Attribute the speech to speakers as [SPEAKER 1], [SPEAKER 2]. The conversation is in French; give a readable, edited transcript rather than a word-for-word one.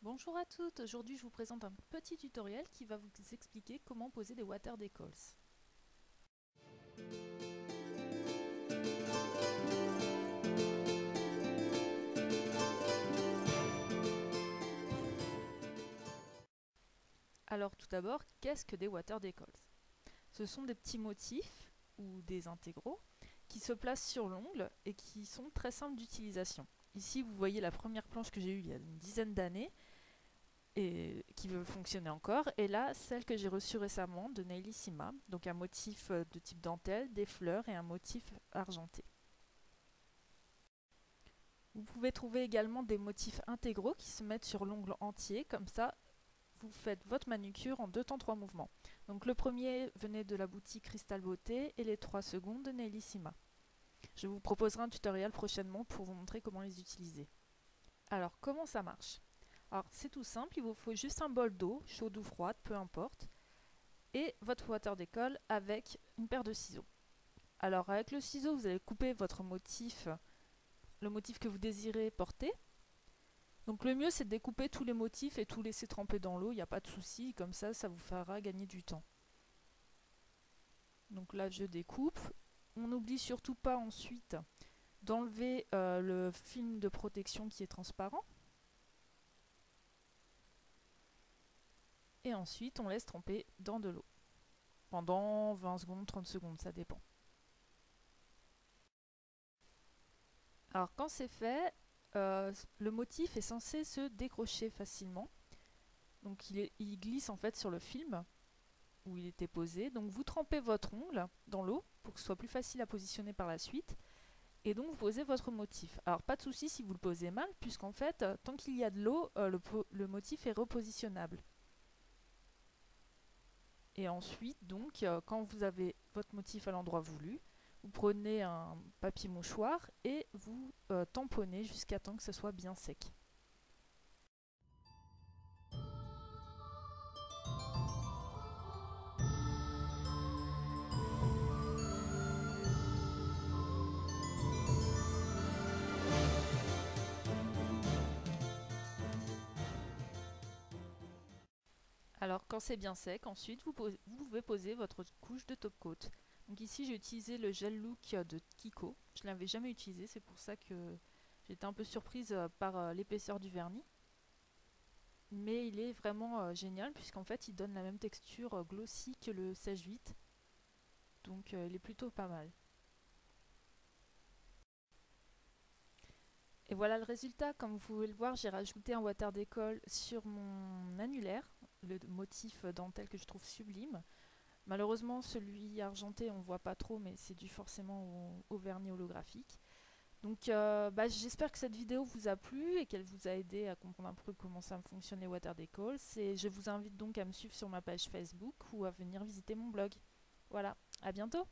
[SPEAKER 1] Bonjour à toutes, aujourd'hui je vous présente un petit tutoriel qui va vous expliquer comment poser des water decals. Alors tout d'abord, qu'est-ce que des water decals? Ce sont des petits motifs ou des intégraux qui se placent sur l'ongle et qui sont très simples d'utilisation. Ici vous voyez la première planche que j'ai eue il y a une dizaine d'années et qui veut fonctionner encore, et là celle que j'ai reçue récemment de Nailissima, donc un motif de type dentelle, des fleurs et un motif argenté. Vous pouvez trouver également des motifs intégraux qui se mettent sur l'ongle entier, comme ça vous faites votre manucure en 2 temps 3 mouvements. Donc le premier venait de la boutique Crystal Beauté et les 3 secondes de Nailissima. Je vous proposerai un tutoriel prochainement pour vous montrer comment les utiliser. Alors comment ça marche? Alors c'est tout simple, il vous faut juste un bol d'eau, chaude ou froide, peu importe, et votre water decal avec une paire de ciseaux. Alors avec le ciseau vous allez couper votre motif, le motif que vous désirez porter. Donc le mieux c'est de découper tous les motifs et tout laisser tremper dans l'eau, il n'y a pas de souci, comme ça vous fera gagner du temps. Donc là je découpe. On n'oublie surtout pas ensuite d'enlever le film de protection qui est transparent. Et ensuite on laisse tremper dans de l'eau. Pendant 20 secondes, 30 secondes, ça dépend. Alors quand c'est fait, le motif est censé se décrocher facilement. Donc il glisse en fait sur le film où il était posé. Donc vous trempez votre ongle dans l'eau pour que ce soit plus facile à positionner par la suite. Et donc vous posez votre motif. Alors pas de souci si vous le posez mal, puisqu'en fait, tant qu'il y a de l'eau, le motif est repositionnable. Et ensuite, donc, quand vous avez votre motif à l'endroit voulu, vous prenez un papier mouchoir et vous tamponnez jusqu'à temps que ce soit bien sec. Alors quand c'est bien sec, ensuite vous pouvez poser votre couche de top coat. Donc ici j'ai utilisé le gel look de Kiko. Je ne l'avais jamais utilisé, c'est pour ça que j'étais un peu surprise par l'épaisseur du vernis. Mais il est vraiment génial puisqu'en fait il donne la même texture glossy que le sèche-vite. Donc il est plutôt pas mal. Et voilà le résultat. Comme vous pouvez le voir, j'ai rajouté un water decal sur mon annulaire, le motif dentelle que je trouve sublime. Malheureusement, celui argenté, on ne voit pas trop, mais c'est dû forcément au vernis holographique. Donc j'espère que cette vidéo vous a plu et qu'elle vous a aidé à comprendre un peu comment ça fonctionne les water decals. Et je vous invite donc à me suivre sur ma page Facebook ou à venir visiter mon blog. Voilà, à bientôt!